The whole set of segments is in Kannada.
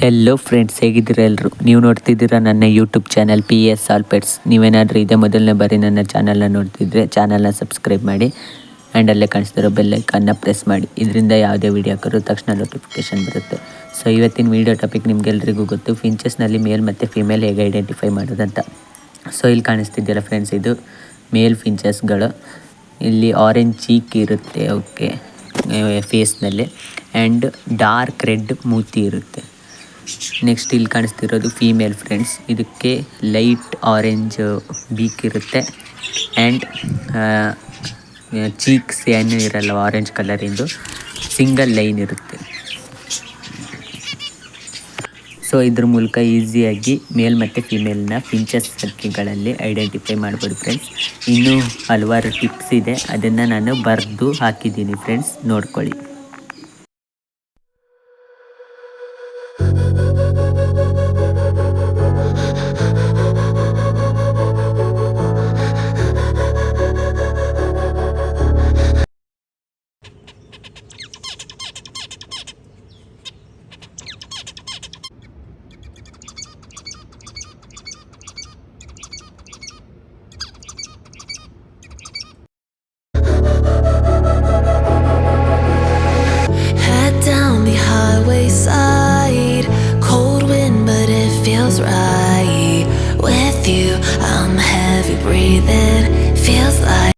ಹೆಲೋ ಫ್ರೆಂಡ್ಸ್, ಹೇಗಿದ್ದೀರಾ ಎಲ್ಲರೂ? ನೀವು ನೋಡ್ತಿದ್ದೀರಾ ನನ್ನ YouTube channel PS All Pets. ನೀವೇನಾದರೂ ಇದೇ ಮೊದಲನೇ ಬಾರಿ ನನ್ನ ಚಾನಲ್ನ ನೋಡ್ತಿದ್ರೆ ಚಾನಲ್ನ ಸಬ್ಸ್ಕ್ರೈಬ್ ಮಾಡಿ ಆ್ಯಂಡ್ ಅಲ್ಲೇ ಕಾಣಿಸ್ತಿರೋ ಬೆಲ್ಲೈಕನ್ನ ಪ್ರೆಸ್ ಮಾಡಿ. ಇದರಿಂದ ಯಾವುದೇ ವೀಡಿಯೋ ಹಾಕಿದ್ರು ತಕ್ಷಣ ನೋಟಿಫಿಕೇಷನ್ ಬರುತ್ತೆ. ಸೊ ಇವತ್ತಿನ ವೀಡಿಯೋ ಟಾಪಿಕ್ ನಿಮಗೆಲ್ಲರಿಗೂ ಗೊತ್ತು, ಫಿಂಚಸ್ನಲ್ಲಿ ಮೇಲ್ ಮತ್ತು ಫಿಮೇಲ್ ಹೇಗೆ ಐಡೆಂಟಿಫೈ ಮಾಡೋದಂತ. ಸೊ ಇಲ್ಲಿ ಕಾಣಿಸ್ತಿದ್ದೀರಾ ಫ್ರೆಂಡ್ಸ್, ಇದು ಮೇಲ್ ಫಿಂಚಸ್ಗಳು. ಇಲ್ಲಿ ಆರೆಂಜ್ ಚೀಕ್ ಇರುತ್ತೆ ಓಕೆ ಫೇಸ್ನಲ್ಲಿ, ಆ್ಯಂಡ್ ಡಾರ್ಕ್ ರೆಡ್ ಮೂತಿ ಇರುತ್ತೆ. ನೆಕ್ಸ್ಟ್ ಇಲ್ಲಿ ಕಾಣಿಸ್ತಿರೋದು ಫೀಮೇಲ್ ಫ್ರೆಂಡ್ಸ್. ಇದಕ್ಕೆ ಲೈಟ್ ಆರೆಂಜ್ ಬೀಕ್ ಇರುತ್ತೆ ಆ್ಯಂಡ್ ಚೀಕ್ಸ್ ಏನು ಇರಲ್ಲ, ಆರೆಂಜ್ ಕಲರಿಂದು ಸಿಂಗಲ್ ಲೈನ್ ಇರುತ್ತೆ. ಸೊ ಇದ್ರ ಮೂಲಕ ಈಸಿಯಾಗಿ ಮೇಲ್ ಮತ್ತು ಫಿಮೇಲ್ನ ಫಿಂಚಸ್ ಹಕ್ಕಿಗಳಲ್ಲಿ ಐಡೆಂಟಿಫೈ ಮಾಡ್ಬೋದು ಫ್ರೆಂಡ್ಸ್. ಇನ್ನೂ ಹಲವಾರು ಟಿಪ್ಸ್ ಇದೆ, ಅದನ್ನು ನಾನು ಬರೆದು ಹಾಕಿದ್ದೀನಿ ಫ್ರೆಂಡ್ಸ್, ನೋಡ್ಕೊಳ್ಳಿ. Side, cold wind, but it feels right with you. I'm heavy breathing, feels like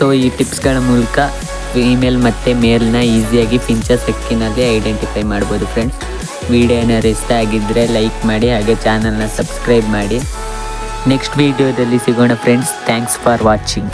so ಈ ಟಿಪ್ಸ್ಗಳ ಮೂಲಕ ಫೀಮೇಲ್ ಮತ್ತು ಮೇಲ್ನ ಈಸಿಯಾಗಿ ಫಿಂಚಸ್ ಹಕ್ಕಿನಲ್ಲಿ ಐಡೆಂಟಿಫೈ ಮಾಡ್ಬೋದು ಫ್ರೆಂಡ್ಸ್. ವಿಡಿಯೋ ಏನಾದ್ರು ಇಷ್ಟ ಆಗಿದ್ದರೆ ಲೈಕ್ ಮಾಡಿ, ಹಾಗೆ ಚಾನಲ್ನ ಸಬ್ಸ್ಕ್ರೈಬ್ ಮಾಡಿ. ನೆಕ್ಸ್ಟ್ ವೀಡಿಯೋದಲ್ಲಿ ಸಿಗೋಣ ಫ್ರೆಂಡ್ಸ್. Thanks for watching.